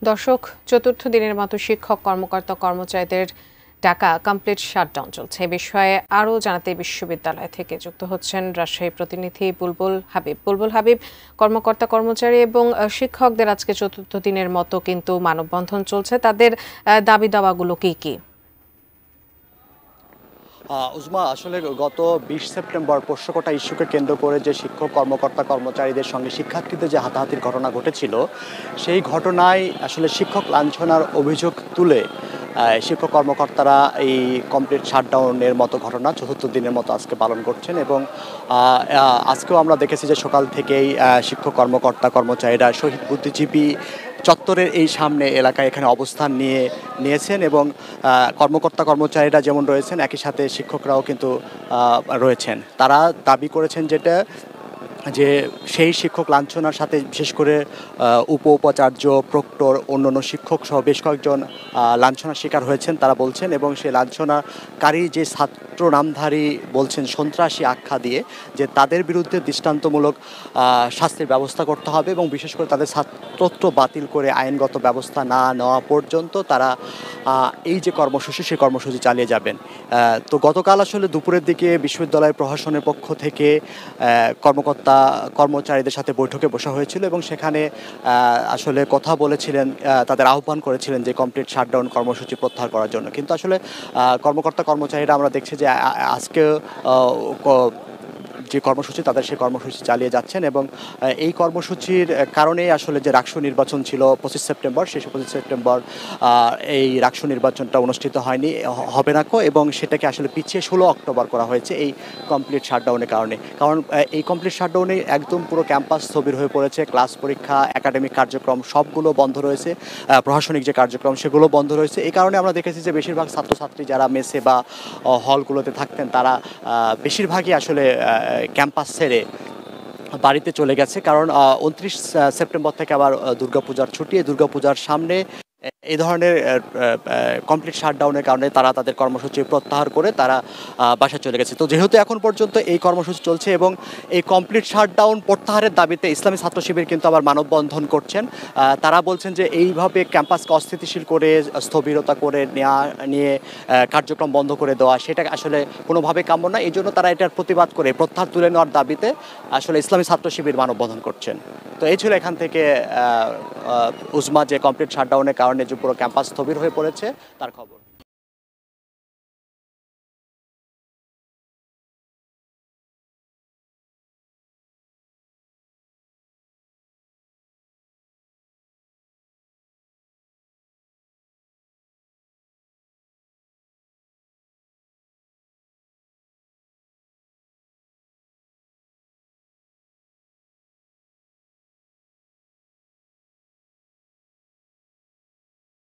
দর্শক, চতুর্থ দিনের মতো শিক্ষক কর্মকর্তা কর্মচারীদের ডাকা কমপ্লিট শাটডাউন চলছে। এ বিষয়ে আরও জানাতে বিশ্ববিদ্যালয় থেকে যুক্ত হচ্ছেন রাজশাহী প্রতিনিধি বুলবুল হাবিব। বুলবুল হাবিব, কর্মকর্তা কর্মচারী এবং শিক্ষকদের আজকে চতুর্থ দিনের মতো কিন্তু মানববন্ধন চলছে। তাদের দাবি দাওয়াগুলো কি কি? উজমা, আসলে গত ২০ সেপ্টেম্বর পোষ্যকোটা ইস্যুকে কেন্দ্র করে যে শিক্ষক কর্মকর্তা কর্মচারীদের সঙ্গে শিক্ষার্থীদের যে হাতাহাতির ঘটনা ঘটেছিল, সেই ঘটনায় আসলে শিক্ষক লাঞ্ছনার অভিযোগ তুলে শিক্ষক কর্মকর্তারা এই কমপ্লিট শাটডাউনের মতো ঘটনা চতুর্থ দিনের মতো আজকে পালন করছেন। এবং আজকেও আমরা দেখেছি যে সকাল থেকেই শিক্ষক কর্মকর্তা কর্মচারীরা শহীদ বুদ্ধিজীবী চত্বরের এই সামনে এলাকায় এখানে অবস্থান নিয়েছেন। এবং কর্মকর্তা কর্মচারীরা যেমন রয়েছেন, একই সাথে শিক্ষকরাও কিন্তু রয়েছেন। তারা দাবি করেছেন যে সেই শিক্ষক লাঞ্ছনার সাথে বিশেষ করে উপাচার্য, প্রক্টর, অন্যান্য শিক্ষক সহ বেশ কয়েকজন লাঞ্ছনার শিকার হয়েছেন তারা বলছেন। এবং সেই লাঞ্ছনাকারী যে ছাত্র নামধারী বলছেন সন্ত্রাসী আখ্যা দিয়ে, যে তাদের বিরুদ্ধে দৃষ্টান্তমূলক শাস্তির ব্যবস্থা করতে হবে এবং বিশেষ করে তাদের ছাত্রত্ব বাতিল করে আইনগত ব্যবস্থা না নেওয়া পর্যন্ত তারা এই যে কর্মসূচি, সেই কর্মসূচি চালিয়ে যাবেন। তো গতকাল আসলে দুপুরের দিকে বিশ্ববিদ্যালয় প্রশাসনের পক্ষ থেকে কর্মচারীদের সাথে বৈঠকে বসা হয়েছিল এবং সেখানে আসলে কথা বলেছিলেন, তাদের আহ্বান করেছিলেন যে কমপ্লিট শাটডাউন কর্মসূচি প্রত্যাহার করার জন্য। কিন্তু আসলে কর্মকর্তা কর্মচারীরা আমরা দেখছি যে আজকে যে কর্মসূচি, তাদের সেই কর্মসূচি চালিয়ে যাচ্ছেন। এবং এই কর্মসূচির কারণেই আসলে যে রাকসু নির্বাচন ছিল ২৫ সেপ্টেম্বর, সেই ২৫ সেপ্টেম্বর এই রাকসু নির্বাচনটা অনুষ্ঠিত হবে না এবং সেটাকে আসলে পিছিয়ে ১৬ অক্টোবর করা হয়েছে এই কমপ্লিট শাটডাউনের কারণে। কারণ এই কমপ্লিট শাটডাউনে একদম পুরো ক্যাম্পাস স্থবির হয়ে পড়েছে। ক্লাস, পরীক্ষা, একাডেমিক কার্যক্রম সবগুলো বন্ধ রয়েছে। প্রশাসনিক যে কার্যক্রম সেগুলো বন্ধ রয়েছে। এই কারণে আমরা দেখেছি যে বেশিরভাগ ছাত্রছাত্রী যারা মেসে বা হলগুলোতে থাকতেন, তারা বেশিরভাগই আসলে ক্যাম্পাস ছেড়ে বাড়িতে চলে গেছে। কারণ ২৯ সেপ্টেম্বর থেকে আবার দুর্গাপূজার ছুটি। দুর্গাপূজার সামনে এই ধরনের কমপ্লিট শাটডাউনের কারণে তারা তাদের কর্মসূচি প্রত্যাহার করে তারা বাসায় চলে গেছে। তো যেহেতু এখন পর্যন্ত এই কর্মসূচি চলছে এবং এই কমপ্লিট শাটডাউন প্রত্যাহারের দাবিতে ইসলামী ছাত্র শিবির কিন্তু আবার মানববন্ধন করছেন। তারা বলছেন যে এইভাবে ক্যাম্পাসকে অস্থিতিশীল করে, স্থবিরতা করে নিয়ে কার্যক্রম বন্ধ করে দেওয়া, সেটা আসলে কোনোভাবে কাম্য না। এই জন্য তারা এটার প্রতিবাদ করে প্রত্যাহার তুলে নেওয়ার দাবিতে আসলে ইসলামী ছাত্র শিবির মানববন্ধন করছেন। তো এই ছিল এখান থেকে উজমা, যে কমপ্লিট শাটডাউনের কারণে যে পুরো ক্যাম্পাস স্থবির হয়ে পড়েছে তার খবর।